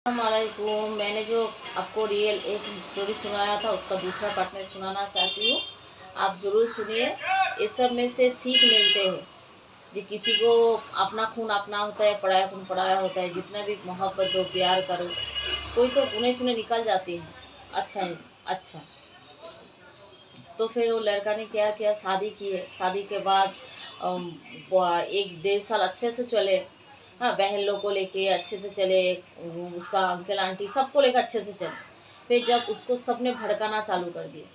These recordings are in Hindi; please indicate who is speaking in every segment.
Speaker 1: अस्सलामुअलैकुम। मैंने जो आपको रियल एक स्टोरी सुनाया था उसका दूसरा पार्ट मैं सुनाना चाहती हूँ। आप ज़रूर सुनिए। इस सब में से सीख मिलते हैं। जो किसी को अपना खून अपना होता है, पराया खून पराया होता है। जितना भी मोहब्बत दो, प्यार करो, कोई तो गुने चुने निकल जाते हैं। अच्छा है। अच्छा, तो फिर वो लड़का ने क्या किया, शादी की है। शादी के बाद एक डेढ़ साल अच्छे से चले। हाँ, बहन लोग को लेके अच्छे से चले। उसका अंकल आंटी सबको लेकर अच्छे से चले। फिर जब उसको सबने भड़काना चालू कर दिया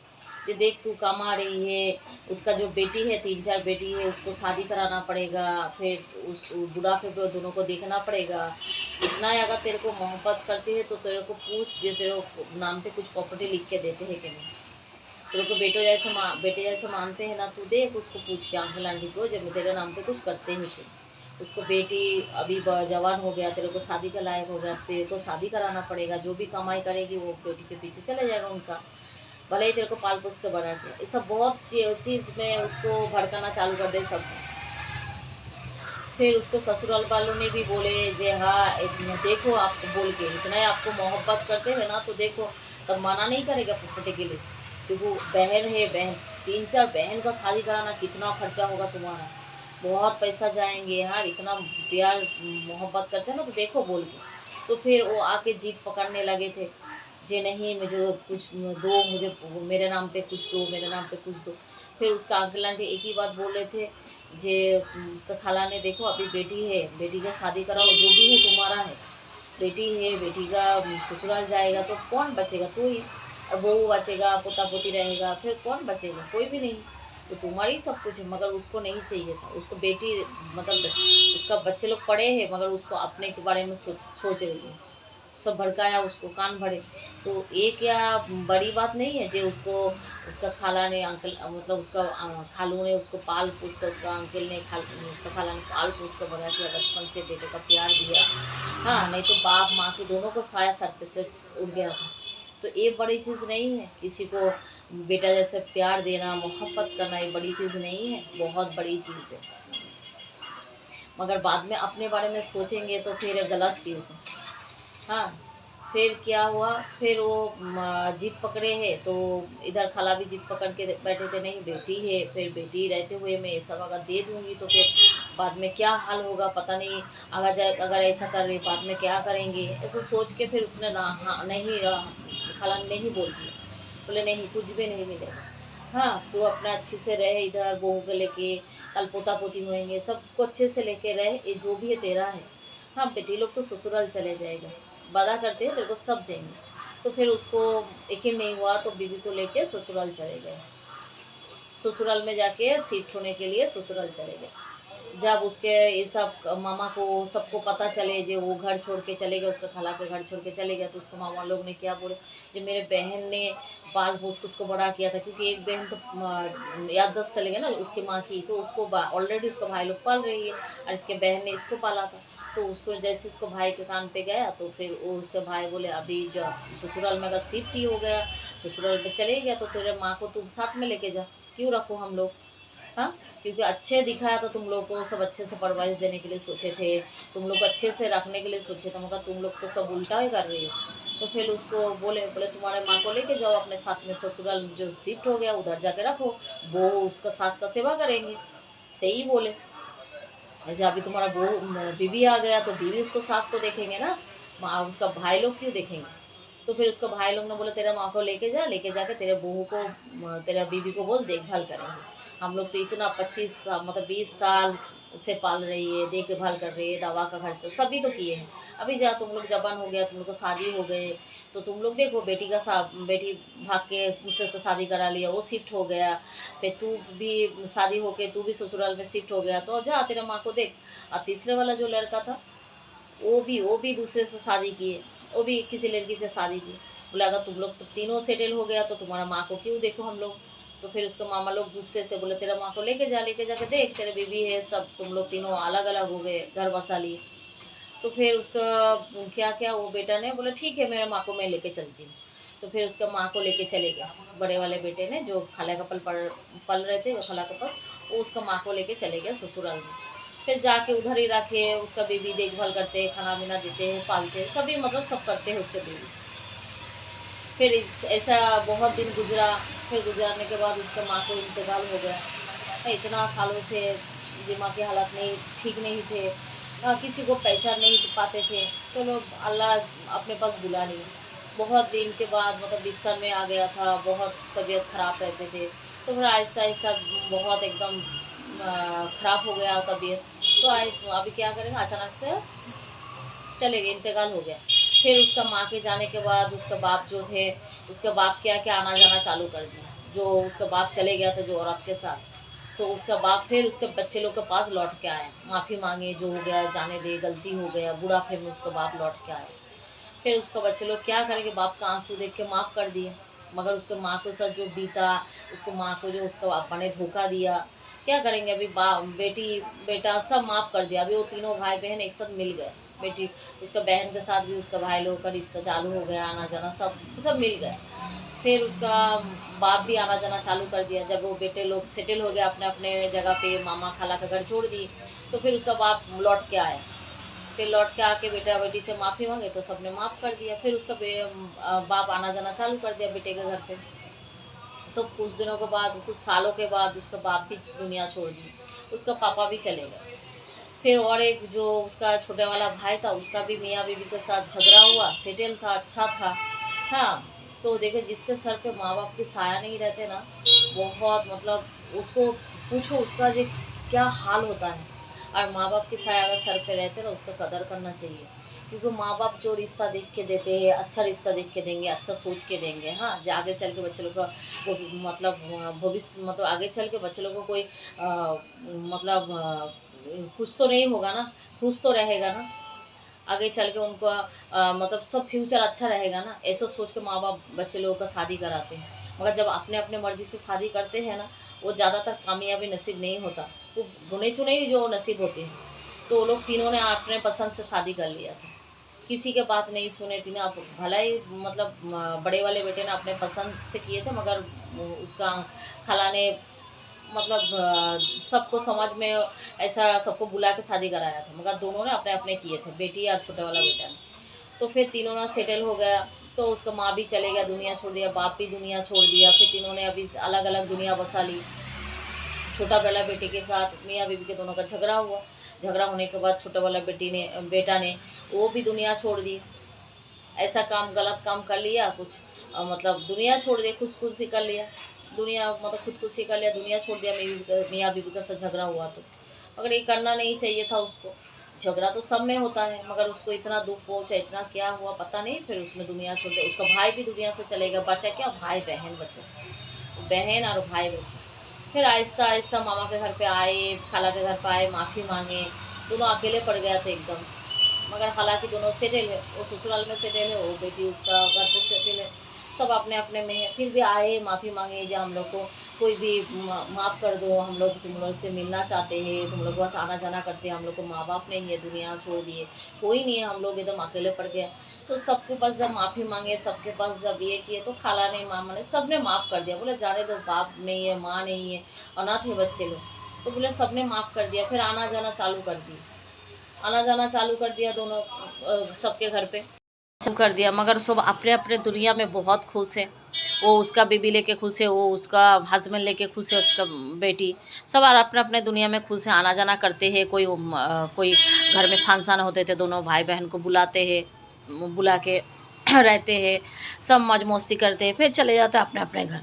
Speaker 1: कि देख तू कमा रही है, उसका जो बेटी है, 3-4 बेटी है, उसको शादी कराना पड़ेगा, फिर उस बुढ़ापे पे दोनों को देखना पड़ेगा। इतना ही अगर तेरे को मोहब्बत करती है तो तेरे को पूछ, ये तेरे नाम पे कुछ प्रॉपर्टी लिख के देते हैं कि नहीं। तेरे को बेटे जैसे मानते हैं ना, तू देख उसको पूछ के अंकल आंटी को, जब तेरे नाम पे कुछ करते हैं कि उसको बेटी अभी जवान हो गया, तेरे को शादी का लायक हो गया, तेरे को शादी कराना पड़ेगा। जो भी कमाई करेगी वो बेटी के पीछे चले जाएगा उनका, भले ही तेरे को पाल पोस के बना के। ये सब बहुत चीज़ में उसको भड़काना चालू कर दे सब। फिर उसके ससुराल वालों ने भी बोले जे हाँ देखो, आपको बोल के इतना ही आपको मोहब्बत करते हैं ना, तो देखो तब मना नहीं करेगा प्रॉपर्टी के लिए। क्योंकि वो बहन है, बहन 3-4 बहन का शादी कराना कितना खर्चा होगा तुम्हारा, बहुत पैसा जाएंगे यार। इतना प्यार मोहब्बत करते हैं ना, तो देखो बोल के। तो फिर वो आके जीत पकड़ने लगे थे, जे नहीं मुझे कुछ दो, मुझे मेरे नाम पे कुछ दो, मेरे नाम पे कुछ दो। फिर उसका अंकल आंटी एक ही बात बोल रहे थे, जे उसका खाला ने देखो अभी बेटी है, बेटी का शादी कराओ, जो भी है तुम्हारा है। बेटी है, बेटी का ससुराल जाएगा तो कौन बचेगा, तू ही। और बहू बचेगा, पोता पोती रहेगा, फिर कौन बचेगा, कोई भी नहीं। तो तुम्हारी सब कुछ है। मगर उसको नहीं चाहिए था, उसको बेटी मतलब उसका बच्चे लोग पढ़े हैं, मगर उसको अपने के बारे में सोच रही है। सब भड़काया उसको, कान भरे। तो ये क्या बड़ी बात नहीं है, जो उसको उसका खाला ने अंकल मतलब उसका खालू ने उसको पाल पोस कर, उसका अंकल ने उसका खाला ने पाल पोस कर बड़ा किया, बचपन से बेटे का प्यार दिया। हाँ, नहीं तो बाप माँ के दोनों को साया सर पे से उड़ गया था। तो ये बड़ी चीज़ नहीं है, किसी को बेटा जैसे प्यार देना, मोहब्बत करना, ये बड़ी चीज़ नहीं है, बहुत बड़ी चीज़ है। मगर बाद में अपने बारे में सोचेंगे तो फिर ये गलत चीज़ है। हाँ, फिर क्या हुआ, फिर वो जीत पकड़े है, तो इधर खाला भी जीत पकड़ के बैठे थे, नहीं बेटी है, फिर बेटी रहते हुए मैं ये सब अगर दे दूँगी तो फिर बाद में क्या हाल होगा पता नहीं। अगर ऐसा कर रही बाद में क्या करेंगे, ऐसे सोच के फिर उसने ना, हाँ नहीं, खाला ने नहीं बोल दिया। बोले नहीं, कुछ भी नहीं मिलेगा। हाँ, तू अपना अच्छे से रहे इधर, बहू को लेके, कल पोता पोती होएंगे, सबको अच्छे से लेके रहे, ये जो भी है तेरा है। हाँ, बेटी लोग तो ससुराल चले जाएगा, वादा करते हैं तेरे को सब देंगे। तो फिर उसको यकीन नहीं हुआ, तो बीवी को लेके ससुराल चले गए। ससुराल में जाके शिफ्ट होने के लिए ससुराल चले गए। जब उसके ये सब मामा को सबको पता चले, जो वो घर छोड़ के चले गए, उसका खाला के घर छोड़ के चले गए, तो उसको मामा लोग ने क्या बोले, जो मेरे बहन ने पाल पोस के उसको बड़ा किया था। क्योंकि एक बहन तो याददाश्त चले गए ना उसकी माँ की, तो उसको ऑलरेडी उसका भाई लोग पाल रही है, और इसके बहन ने इसको पाला था। तो उसको जैसे उसको भाई के कान पे गया, तो फिर वो उसके भाई बोले अभी जो ससुराल में अगर शिफ्ट ही हो गया, ससुराल में चले गया, तो तेरे माँ को तुम साथ में लेके जा, क्यों रखो हम लोग। हाँ, क्योंकि अच्छे दिखाया था तुम लोग को, सब अच्छे से परवरिश देने के लिए सोचे थे, तुम लोग को अच्छे से रखने के लिए सोचे थे, मगर तुम लोग तो सब उल्टा ही कर रही हो। तो फिर उसको बोले तुम्हारे माँ को लेके जाओ अपने साथ में, ससुराल जो शिफ्ट हो गया उधर जाके रखो, वो उसका सास का सेवा करेंगे। सही बोले। अच्छा, अभी तुम्हारा बीवी आ गया, तो बीवी उसको सास को देखेंगे ना, माँ उसका भाई लोग क्यों देखेंगे। तो फिर उसका भाई लोग ने बोला तेरा माँ को लेके जा, लेके जाके तेरे बहू को, तेरा बीवी को बोल देखभाल करेंगे। हम लोग तो इतना 25 मतलब 20 साल से पाल रही है, देखभाल कर रही है, दवा का खर्चा सभी तो किए हैं। अभी जा तुम लोग जवान हो गया, तुम लोग को शादी हो गए, तो तुम लोग देखो बेटी भाग के दूसरे से शादी करा लिया, वो शिफ्ट हो गया। फिर तू भी शादी होके तू भी ससुराल में शिफ्ट हो गया, तो जा तेरे माँ को देख। और तीसरे वाला जो लड़का था, वो भी दूसरे से शादी किए, वो भी किसी लड़की से शादी की। बोला अगर तुम लोग तो तीनों सेटल हो गया, तो तुम्हारा माँ को क्यों देखो हम लोग। तो फिर उसके मामा लोग गुस्से से बोले तेरा माँ को लेके जाके देख, तेरे बीवी है, सब तुम लोग तीनों अलग अलग हो गए, घर बसा लिए। तो फिर उसका क्या क्या वो बेटा ने बोला ठीक है, मेरे माँ को मैं लेके चलती हूँ। तो फिर उसका माँ को लेके चले गए, बड़े वाले बेटे ने, जो खाला का पल रहे थे, वो खाला के पास, वो उसका माँ को लेके चले गए ससुराल में। फिर जाके उधर ही रखे, उसका बेबी देखभाल करते हैं, खाना पीना देते हैं, पालते हैं, सभी मतलब सब करते हैं उसके बेबी। फिर ऐसा बहुत दिन गुजरा। फिर गुजरने के बाद उसके माँ को इंतकाल हो गया। इतना सालों से दिमाग की हालत नहीं ठीक नहीं थे। किसी को पहचान नहीं पाते थे। चलो अल्लाह अपने पास बुला लिए। बहुत दिन के बाद मतलब बिस्तर में आ गया था, बहुत तबीयत ख़राब रहते थे। तो फिर आहिस्ता आहिस्ता बहुत एकदम ख़राब हो गया तबीयत। तो अभी क्या करेंगे, अचानक से चले गए, इंतकाल हो गया। फिर उसका माँ के जाने के बाद उसका बाप जो थे, उसका बाप क्या क्या आना जाना चालू कर दिया। जो उसका बाप चले गया था जो औरत के साथ, तो उसका बाप फिर उसके बच्चे लोग के पास लौट के आया, माफ़ी मांगे, जो हो गया जाने दे, गलती हो गया, बुढ़ापे में उसका बाप लौट के आया। फिर उसका बच्चे लोग क्या करेंगे, बाप का आंसू देख के माफ़ कर दिया। मगर उसके माँ के साथ जो बीता, उसको माँ को जो उसका पापा ने धोखा दिया, क्या करेंगे। अभी बेटी बेटा सब माफ़ कर दिया। अभी वो तीनों भाई बहन एक साथ मिल गए। बेटी उसका बहन के साथ भी उसका भाई लोग का रिश्ता चालू हो गया, आना जाना सब सब मिल गए। फिर उसका बाप भी आना जाना चालू कर दिया। जब वो बेटे लोग सेटल हो गए अपने अपने जगह पे, मामा खाला का घर छोड़ दी, तो फिर उसका बाप लौट के आया। फिर लौट के आके बेटा बेटी से माफ़ी मांगे तो सबने माफ़ कर दिया। फिर उसका बाप आना जाना चालू कर दिया बेटे के घर पे। तो कुछ दिनों के बाद, कुछ सालों के बाद उसका बाप भी दुनिया छोड़ दी, उसका पापा भी चले गए। फिर और एक जो उसका छोटे वाला भाई था, उसका भी मियाँ बीवी के साथ झगड़ा हुआ, सेटल था, अच्छा था। हाँ, तो देखो जिसके सर पे माँ बाप की साया नहीं रहते ना, बहुत मतलब उसको पूछो उसका जो क्या हाल होता है। और माँ बाप की साया अगर सर पे रहते ना, उसका कदर करना चाहिए। क्योंकि माँ बाप जो रिश्ता देख के देते हैं, अच्छा रिश्ता देख के देंगे, अच्छा सोच के देंगे। हाँ, जो आगे चल के बच्चे लोग का वो मतलब भविष्य, मतलब आगे चल के बच्चे लोग को कोई मतलब कुछ तो नहीं होगा ना, खुश तो रहेगा ना। आगे चल के उनको मतलब सब फ्यूचर अच्छा रहेगा ना, ऐसा सोच के माँ बाप बच्चे लोगों का शादी कराते हैं। मगर जब अपने अपने मर्जी से शादी करते हैं ना, वो ज़्यादातर कामयाबी नसीब नहीं होता। वो गुने चुने ही जो नसीब होते हैं। तो वो लोग तीनों ने अपने पसंद से शादी कर लिया था, किसी के बात नहीं सुने। तीनों अब भला ही मतलब बड़े वाले बेटे ने अपने पसंद से किए थे, मगर उसका खाला ने मतलब सबको समझ में ऐसा सबको बुला के शादी कराया था। मगर दोनों ने अपने अपने किए थे, बेटी और छोटे वाला बेटा ने। तो फिर तीनों ना सेटल हो गया। तो उसका माँ भी चले गया, दुनिया छोड़ दिया, बाप भी दुनिया छोड़ दिया। फिर तीनों ने अभी अलग अलग दुनिया बसा ली। छोटा वाला बेटे के साथ मियाँ बीवी के दोनों का झगड़ा हुआ। झगड़ा होने के बाद छोटा वाला बेटा ने वो भी दुनिया छोड़ दी। ऐसा काम, गलत काम कर लिया कुछ, मतलब दुनिया छोड़ दिया, खुदकुशी कर लिया। दुनिया मतलब खुदकुशी कर लिया, दुनिया छोड़ दिया। मियाँ बीवी का साथ झगड़ा हुआ तो, मगर ये करना नहीं चाहिए था उसको। झगड़ा तो सब में होता है, मगर उसको इतना दुख पहुंचा, इतना क्या हुआ पता नहीं। फिर उसने दुनिया छोड़ दिया। उसका भाई भी दुनिया से चले गया, बचा क्या, भाई बहन बचे, बहन और भाई बचे। फिर आहिस्ता आहिस्ता मामा के घर पे आए, खाला के घर पे आए, माफ़ी मांगे। दोनों अकेले पड़ गया थे एकदम। मगर हालांकि दोनों सेटल है, वो ससुराल में सेटल है, वो बेटी उसका घर पे सेटल है, सब अपने अपने में है। फिर भी आए, माफ़ी मांगे, जो हम लोग को कोई भी माफ़ कर दो, हम लोग तुम लोग से मिलना चाहते हैं, तुम लोग बस आना जाना करते हैं, हम लोग को माँ बाप नहीं है, दुनिया छोड़ दिए, कोई नहीं है, हम लोग एकदम अकेले पड़ गए। तो सबके पास जब माफ़ी मांगे, सबके पास जब ये किए, तो खाला ने, मामा ने, सब ने माफ़ कर दिया। बोले जाने दो, बाप नहीं है, माँ नहीं है, अनाथ है बच्चे लोग। तो बोले सब ने माफ़ कर दिया। फिर आना जाना चालू कर दी, आना जाना चालू कर दिया दोनों सबके घर पे सब कर दिया। मगर सब अपने अपने दुनिया में बहुत खुश है। वो उसका बेबी लेके खुश है, वो उसका हस्बैंड लेके खुश है, उसका बेटी, सब अपने अपने दुनिया में खुश है। आना जाना करते हैं, कोई घर में फंक्शन होते थे, दोनों भाई बहन को बुलाते हैं, बुला के रहते हैं, सब मौज मस्ती करते हैं, फिर चले जाते हैं अपने अपने घर।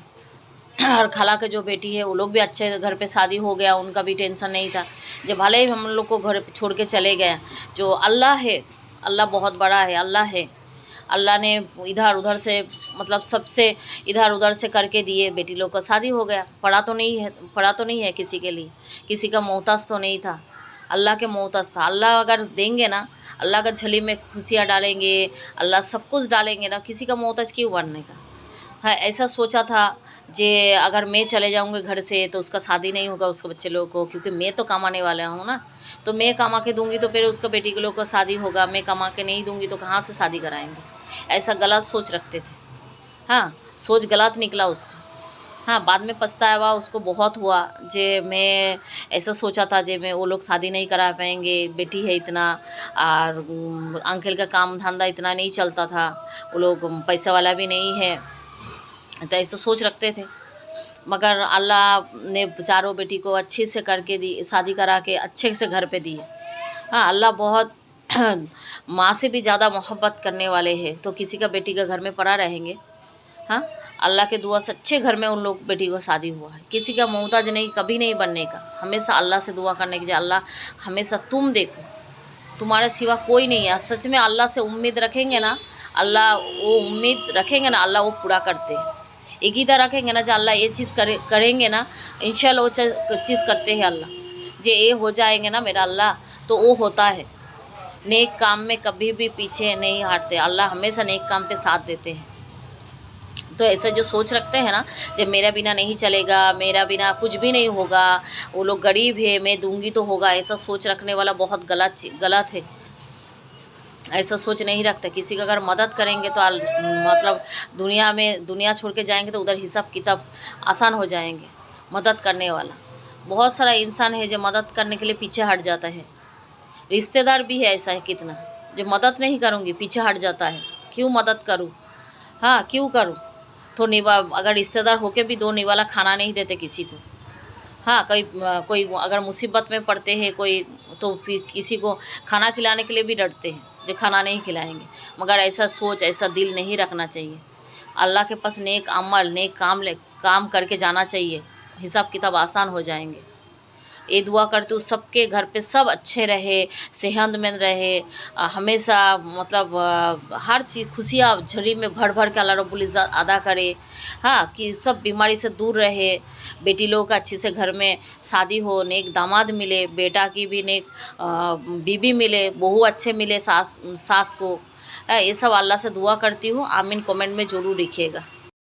Speaker 1: और खाला के जो बेटी है, वो लोग भी अच्छे घर पे शादी हो गया, उनका भी टेंशन नहीं था। जब भले ही हम लोग को घर छोड़ के चले गए, जो अल्लाह है, अल्लाह बहुत बड़ा है, अल्लाह है। अल्लाह ने इधर उधर से मतलब सबसे इधर उधर से करके दिए, बेटी लोग का शादी हो गया। पड़ा तो नहीं है किसी के लिए, किसी का मोहताज तो नहीं था, अल्लाह के मोहताज था। अल्लाह अगर देंगे ना, अल्लाह का झोली में खुशियाँ डालेंगे, अल्लाह सब कुछ डालेंगे ना, किसी का मोहताज क्यों बनने का है। ऐसा सोचा था जे अगर मैं चले जाऊँगी घर से तो उसका शादी नहीं होगा, उसके बच्चे लोगों को, क्योंकि मैं तो कमाने वाला हूँ ना। तो मैं कमा के दूंगी तो फिर उसका बेटी के लोग का शादी होगा, मैं कमा के नहीं दूंगी तो कहाँ से शादी कराएंगे। ऐसा गलत सोच रखते थे। हाँ, सोच गलत निकला उसका। हाँ, बाद में पछतावा उसको बहुत हुआ। जे मैं ऐसा सोचा था जे मैं वो लोग शादी नहीं करा पाएंगे, बेटी है इतना, और अंकल का काम धंधा इतना नहीं चलता था, वो लोग पैसे वाला भी नहीं है, तो ऐसा सोच रखते थे। मगर अल्लाह ने चारों बेटी को अच्छे से करके दी, शादी करा के अच्छे से घर पे दी है। हाँ, अल्लाह बहुत माँ से भी ज़्यादा मोहब्बत करने वाले हैं। तो किसी का बेटी का घर में पड़ा रहेंगे। हाँ, अल्लाह के दुआ से अच्छे घर में उन लोग बेटी को शादी हुआ है। किसी का मोहताज नहीं, कभी नहीं बनने का। हमेशा अल्लाह से दुआ करने की, अल्लाह हमेशा तुम देखो, तुम्हारे सिवा कोई नहीं है। सच में अल्लाह से उम्मीद रखेंगे ना, अल्लाह वो उम्मीद रखेंगे ना, अल्लाह वो पूरा करते हैं। एक ही तरह रखेंगे ना, जो अल्लाह ये चीज़ करेंगे ना, इंशाल्लाह वो चीज़ करते हैं अल्लाह। जे ये हो जाएंगे ना मेरा अल्लाह, तो वो होता है। नेक काम में कभी भी पीछे नहीं हटते, अल्लाह हमेशा नेक काम पे साथ देते हैं। तो ऐसा जो सोच रखते हैं ना, जब मेरा बिना नहीं चलेगा, मेरा बिना कुछ भी नहीं होगा, वो लोग गरीब है, मैं दूंगी तो होगा, ऐसा सोच रखने वाला बहुत गलत है। ऐसा सोच नहीं रखते। किसी का अगर मदद करेंगे तो मतलब दुनिया छोड़ के जाएंगे तो उधर हिसाब किताब आसान हो जाएंगे। मदद करने वाला बहुत सारा इंसान है जो मदद करने के लिए पीछे हट जाता है। रिश्तेदार भी है ऐसा है कितना, जो मदद नहीं करूँगी पीछे हट जाता है। क्यों मदद करूँ? हाँ, क्यों करूँ? तो अगर रिश्तेदार होके भी दो निवाला खाना नहीं देते किसी को। हाँ, कोई अगर मुसीबत में पड़ते हैं कोई, तो फिर किसी को खाना खिलाने के लिए भी डरते हैं, जो खाना नहीं खिलाएंगे। मगर ऐसा सोच, ऐसा दिल नहीं रखना चाहिए। अल्लाह के पास नेक अमल, नेक काम करके जाना चाहिए, हिसाब किताब आसान हो जाएंगे। ये दुआ करती हूँ सबके घर पे सब अच्छे रहे, सेहतमंद रहे, हमेशा मतलब हर चीज़ खुशियाँ झड़ी में भर भर के अल्लाह रब्बुल इज़्ज़त अदा करे। हाँ, कि सब बीमारी से दूर रहे। बेटी लोगों का अच्छे से घर में शादी हो, नेक दामाद मिले, बेटा की भी नेक बीबी मिले, बहू अच्छे मिले, सास को। ये सब अल्लाह से दुआ करती हूँ। आमीन कमेंट में ज़रूर लिखिएगा।